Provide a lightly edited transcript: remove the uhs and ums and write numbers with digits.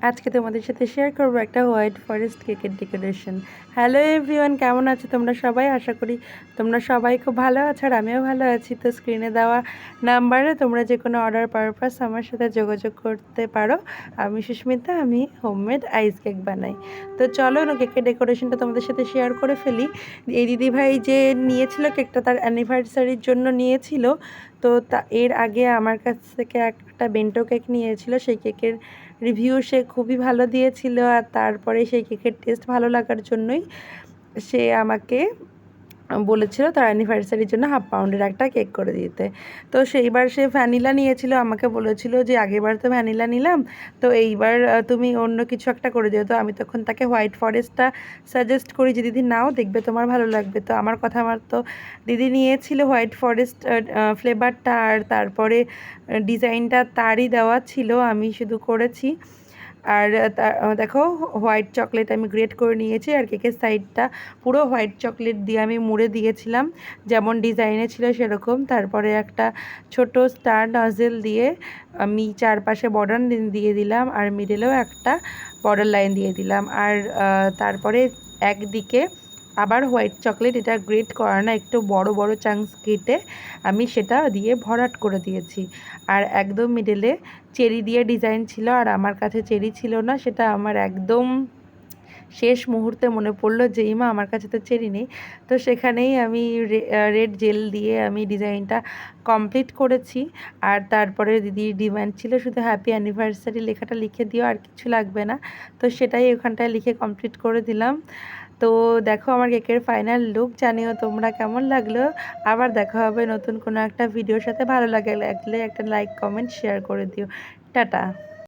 আজকে তোমাদের সাথে শেয়ার করবো একটা হোয়াইট ফরেস্ট কেকের ডেকোরেশন। হ্যালো এভরিওয়ান, কেমন আছো তোমরা সবাই? আশা করি তোমরা সবাই খুব ভালো আছো আর আমিও ভালো আছি। তো স্ক্রিনে দেওয়া নাম্বারে তোমরা যে কোনো অর্ডার পারপাস আমার সাথে যোগাযোগ করতে পারো। আমি সুস্মিতা, আমি হোমমেড আইস কেক বানাই। তো চলো না কেকের ডেকোরেশনটা তোমাদের সাথে শেয়ার করে ফেলি। এই দিদিভাই যে নিয়েছিল কেকটা তার অ্যানিভার্সারির জন্য নিয়েছিল। তো এর আগে আমার কাছ থেকে একটা বেন্টো কেক নিয়েছিল, সেই কেকের রিভিউ সে খুবই ভালো দিয়েছিল। আর তারপরে সেই কেকের টেস্ট ভালো লাগার জন্যই সে আমাকে বলেছিল তার অ্যানিভার্সারির জন্য 1/2 পাউন্ডের একটা কেক করে দিতে। তো সেইবার সে ভ্যানিলা নিয়েছিল, আমাকে বলেছিল যে আগেরবার তো ভ্যানিলা নিলাম, তো এইবার তুমি অন্য কিছু একটা করে দিও। তো আমি তখন তাকে হোয়াইট ফরেস্টটা সাজেস্ট করি যে দিদি নাও, দেখবে তোমার ভালো লাগবে। তো আমার কথা মতো দিদি নিয়েছিল হোয়াইট ফরেস্ট ফ্লেভারটা, আর তারপরে ডিজাইনটা তারই দেওয়া ছিল, আমি শুধু করেছি। আর দেখো হোয়াইট চকলেট আমি গ্রেট করে নিয়েছি, আর কেকের সাইডটা পুরো হোয়াইট চকলেট দিয়ে আমি মুড়ে দিয়েছিলাম, যেমন ডিজাইনে ছিল সেরকম। তারপরে একটা ছোট স্টার নজেল দিয়ে আমি চারপাশে বর্ডার দিয়ে দিলাম, আর মিডলেও একটা বর্ডার লাইন দিয়ে দিলাম। আর তারপরে একদিকে আবার হোয়াইট চকলেট, এটা গ্রেট করা না, একটু বড় বড় চাংস কেটে আমি সেটা দিয়ে ভরাট করে দিয়েছি। আর একদম মিডলে চেরি দিয়ে ডিজাইন ছিল, আর আমার কাছে চেরি ছিল না, সেটা আমার একদম শেষ মুহূর্তে মনে পড়লো যে ইমা আমার কাছে তো চেরি নেই। তো সেখানেই আমি রেড জেল দিয়ে আমি ডিজাইনটা কমপ্লিট করেছি। আর তারপরে দিদির ডিমান্ড ছিল শুধু হ্যাপি অ্যানিভার্সারি লেখাটা লিখে দিও, আর কিছু লাগবে না। তো সেটাই ওখানটায় লিখে কমপ্লিট করে দিলাম। তো দেখো আমার কেকের ফাইনাল লুক, জানিও তোমরা কেমন লাগলো। আবার দেখা হবে নতুন কোনো একটা ভিডিওর সাথে। ভালো লাগলে একটা লাইক কমেন্ট শেয়ার করে দিও। টাটা।